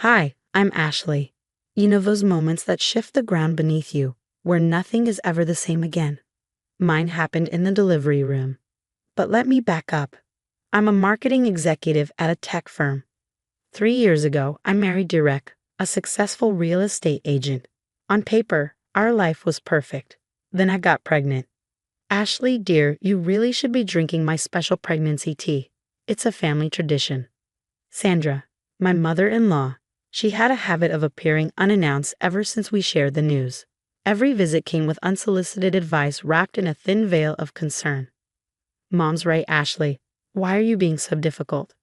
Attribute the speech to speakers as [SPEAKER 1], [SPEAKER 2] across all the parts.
[SPEAKER 1] Hi, I'm Ashley. You know those moments that shift the ground beneath you, where nothing is ever the same again? Mine happened in the delivery room. But let me back up. I'm a marketing executive at a tech firm. 3 years ago, I married Direk, a successful real estate agent. On paper, our life was perfect. Then I got pregnant. Ashley, dear, you really should be drinking my special pregnancy tea. It's a family tradition. Sandra, my mother-in-law, she had a habit of appearing unannounced ever since we shared the news. Every visit came with unsolicited advice wrapped in a thin veil of concern. Mom's right, Ashley. Why are you being so difficult?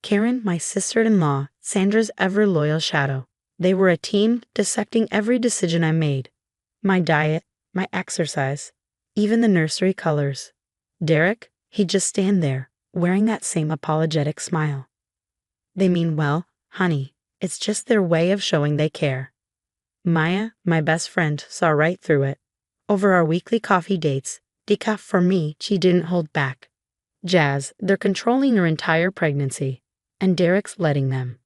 [SPEAKER 1] Karen, my sister-in-law, Sandra's ever-loyal shadow. They were a team, dissecting every decision I made. My diet, my exercise, even the nursery colors. Derek, he'd just stand there, wearing that same apologetic smile. They mean well, honey. It's just their way of showing they care. Maya, my best friend, saw right through it. Over our weekly coffee dates, decaf for me, she didn't hold back. Jazz, they're controlling her entire pregnancy. And Derek's letting them.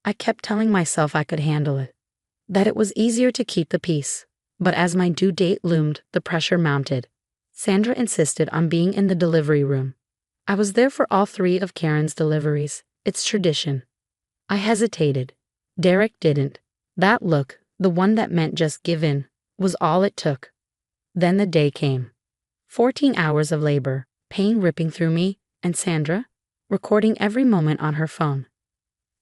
[SPEAKER 1] I kept telling myself I could handle it. That it was easier to keep the peace. But as my due date loomed, the pressure mounted. Sandra insisted on being in the delivery room. I was there for all 3 of Karen's deliveries. It's tradition. I hesitated. Derek didn't. That look, the one that meant just give in, was all it took. Then the day came. 14 hours of labor, pain ripping through me, and Sandra, recording every moment on her phone.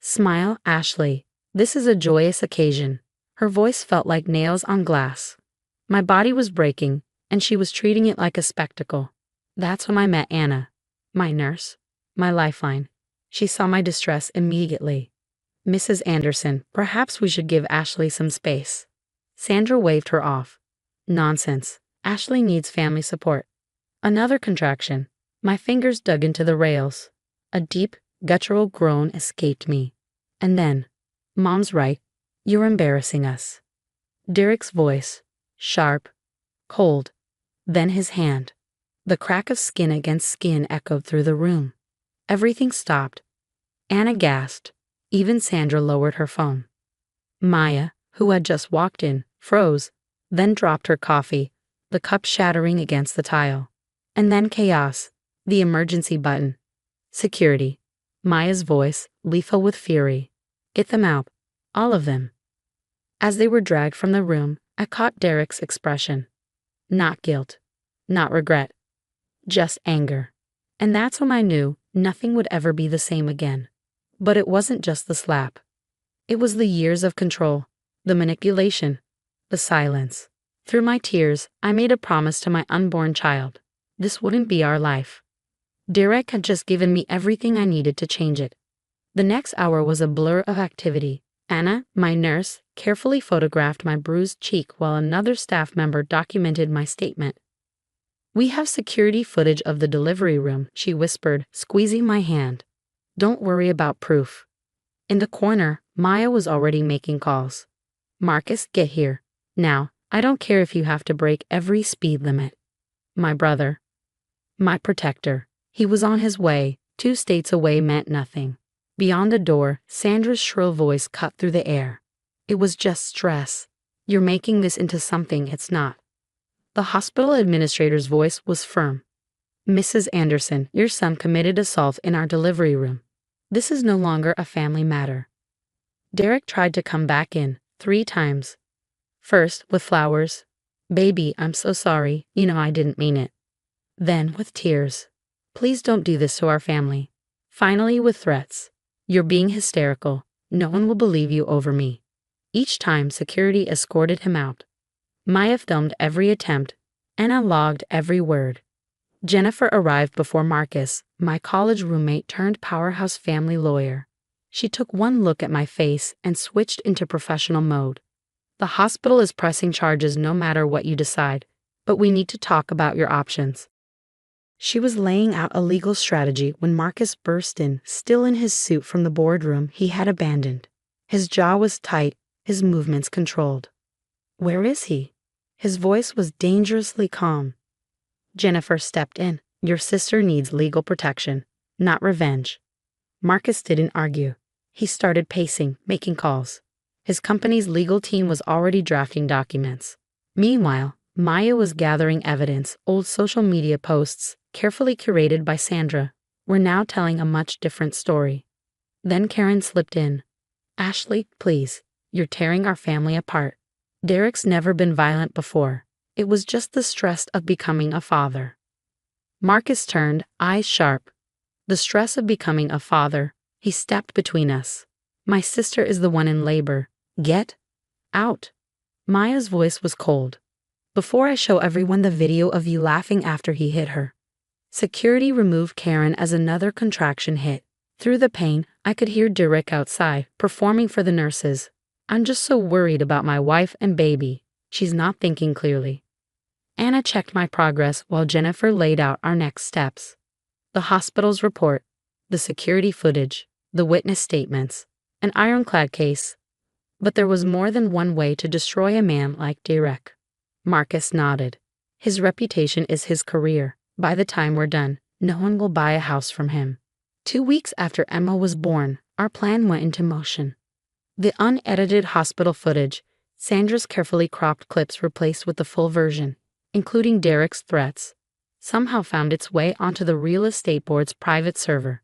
[SPEAKER 1] Smile, Ashley. This is a joyous occasion. Her voice felt like nails on glass. My body was breaking, and she was treating it like a spectacle. That's when I met Anna, my nurse, my lifeline. She saw my distress immediately. Mrs. Anderson, perhaps we should give Ashley some space. Sandra waved her off. Nonsense. Ashley needs family support. Another contraction. My fingers dug into the rails. A deep, guttural groan escaped me. And then, Mom's right. You're embarrassing us. Derek's voice, sharp, cold. Then his hand. The crack of skin against skin echoed through the room. Everything stopped. Anna gasped. Even Sandra lowered her phone. Maya, who had just walked in, froze, then dropped her coffee, the cup shattering against the tile. And then chaos. The emergency button. Security. Maya's voice, lethal with fury. Get them out. All of them. As they were dragged from the room, I caught Derek's expression. Not guilt. Not regret. Just anger. And that's when I knew nothing would ever be the same again. But it wasn't just the slap. It was the years of control, the manipulation, the silence. Through my tears, I made a promise to my unborn child. This wouldn't be our life. Derek had just given me everything I needed to change it. The next hour was a blur of activity. Anna, my nurse, carefully photographed my bruised cheek while another staff member documented my statement. We have security footage of the delivery room, she whispered, squeezing my hand. Don't worry about proof. In the corner, Maya was already making calls. Marcus, get here. Now, I don't care if you have to break every speed limit. My brother. My protector. He was on his way. 2 states away meant nothing. Beyond the door, Sandra's shrill voice cut through the air. It was just stress. You're making this into something it's not. The hospital administrator's voice was firm. Mrs. Anderson, your son committed assault in our delivery room. This is no longer a family matter. Derek tried to come back in 3 times. First, with flowers. Baby, I'm so sorry. You know I didn't mean it. Then, with tears. Please don't do this to our family. Finally, with threats. You're being hysterical. No one will believe you over me. Each time, security escorted him out. Maya filmed every attempt. Anna logged every word. Jennifer arrived before Marcus, my college roommate turned powerhouse family lawyer. She took one look at my face and switched into professional mode. The hospital is pressing charges no matter what you decide, but we need to talk about your options. She was laying out a legal strategy when Marcus burst in, still in his suit from the boardroom he had abandoned. His jaw was tight, his movements controlled. Where is he? His voice was dangerously calm. Jennifer stepped in. Your sister needs legal protection, not revenge. Marcus didn't argue. He started pacing, making calls. His company's legal team was already drafting documents. Meanwhile, Maya was gathering evidence. Old social media posts, carefully curated by Sandra, were now telling a much different story. Then Karen slipped in. Ashley, please, you're tearing our family apart. Derek's never been violent before. It was just the stress of becoming a father. Marcus turned, eyes sharp. The stress of becoming a father. He stepped between us. My sister is the one in labor. Get out. Maya's voice was cold. Before I show everyone the video of you laughing after he hit her. Security removed Karen as another contraction hit. Through the pain, I could hear Derek outside, performing for the nurses. I'm just so worried about my wife and baby. She's not thinking clearly. Anna checked my progress while Jennifer laid out our next steps. The hospital's report, the security footage, the witness statements, an ironclad case. But there was more than one way to destroy a man like Derek. Marcus nodded. His reputation is his career. By the time we're done, no one will buy a house from him. 2 weeks after Emma was born, our plan went into motion. The unedited hospital footage, Sandra's carefully cropped clips replaced with the full version, including Derek's threats, somehow found its way onto the real estate board's private server.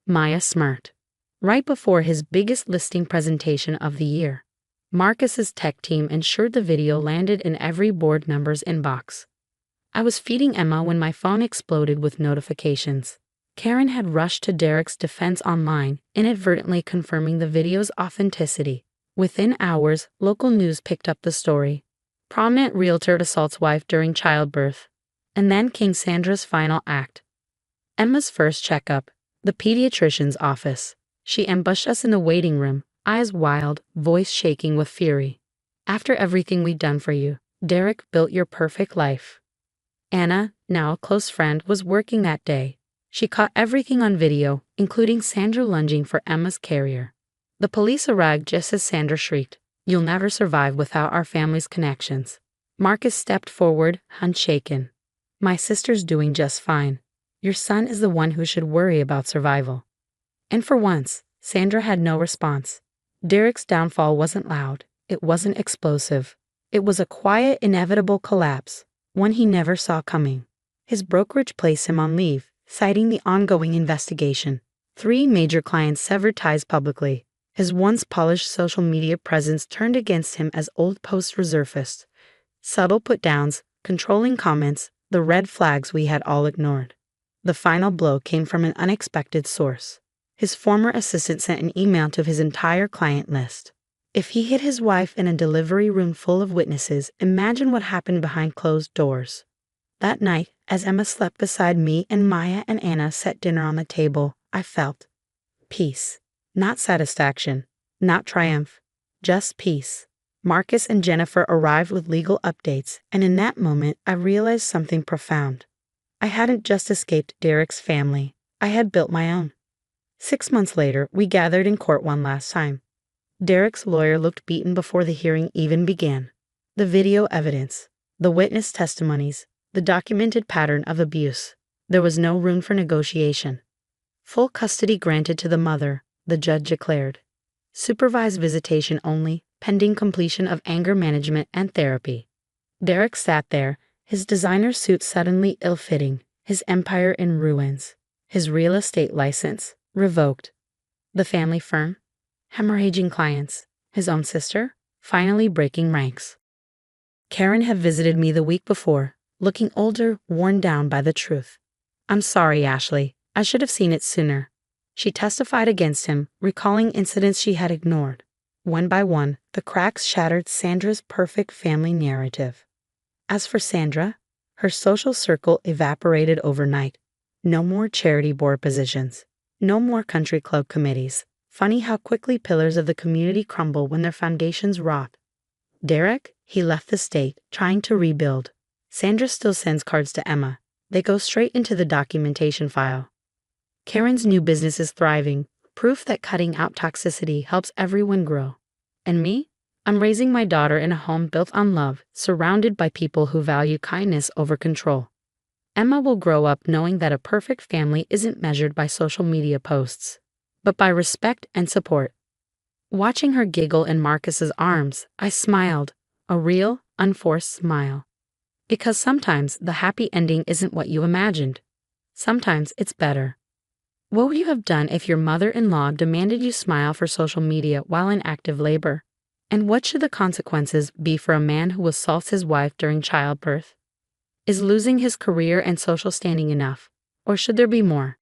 [SPEAKER 1] Maya smirked. Right before his biggest listing presentation of the year, Marcus's tech team ensured the video landed in every board member's inbox. I was feeding Emma when my phone exploded with notifications. Karen had rushed to Derek's defense online, inadvertently confirming the video's authenticity. Within hours, local news picked up the story. Prominent realtor assaults wife during childbirth. And then came Sandra's final act. Emma's first checkup, the pediatrician's office. She ambushed us in the waiting room, eyes wild, voice shaking with fury. After everything we'd done for you, Derek built your perfect life. Anna, now a close friend, was working that day. She caught everything on video, including Sandra lunging for Emma's carrier. The police arrived just as Sandra shrieked, "You'll never survive without our family's connections." Marcus stepped forward, unshaken. "My sister's doing just fine. Your son is the one who should worry about survival." And for once, Sandra had no response. Derek's downfall wasn't loud. It wasn't explosive. It was a quiet, inevitable collapse, one he never saw coming. His brokerage placed him on leave, citing the ongoing investigation. 3 major clients severed ties publicly. His once polished social media presence turned against him as old posts resurfaced. Subtle put-downs, controlling comments, the red flags we had all ignored. The final blow came from an unexpected source. His former assistant sent an email to his entire client list. If he hid his wife in a delivery room full of witnesses, imagine what happened behind closed doors. That night, as Emma slept beside me and Maya and Anna set dinner on the table, I felt peace. Not satisfaction, not triumph, just peace. Marcus and Jennifer arrived with legal updates, and in that moment I realized something profound. I hadn't just escaped Derek's family, I had built my own. 6 months later, we gathered in court one last time. Derek's lawyer looked beaten before the hearing even began. The video evidence, the witness testimonies, the documented pattern of abuse. There was no room for negotiation. Full custody granted to the mother, the judge declared. Supervised visitation only, pending completion of anger management and therapy. Derek sat there, his designer suit suddenly ill-fitting, his empire in ruins, his real estate license revoked. The family firm, hemorrhaging clients, his own sister, finally breaking ranks. Karen had visited me the week before, looking older, worn down by the truth. "I'm sorry, Ashley. I should have seen it sooner." She testified against him, recalling incidents she had ignored. One by one, the cracks shattered Sandra's perfect family narrative. As for Sandra, her social circle evaporated overnight. No more charity board positions. No more country club committees. Funny how quickly pillars of the community crumble when their foundations rot. Derek, he left the state, trying to rebuild. Sandra still sends cards to Emma. They go straight into the documentation file. Karen's new business is thriving, proof that cutting out toxicity helps everyone grow. And me? I'm raising my daughter in a home built on love, surrounded by people who value kindness over control. Emma will grow up knowing that a perfect family isn't measured by social media posts. but by respect and support. Watching her giggle in Marcus's arms, I smiled, a real, unforced smile. Because sometimes the happy ending isn't what you imagined. Sometimes it's better. What would you have done if your mother-in-law demanded you smile for social media while in active labor? And what should the consequences be for a man who assaults his wife during childbirth? Is losing his career and social standing enough, or should there be more?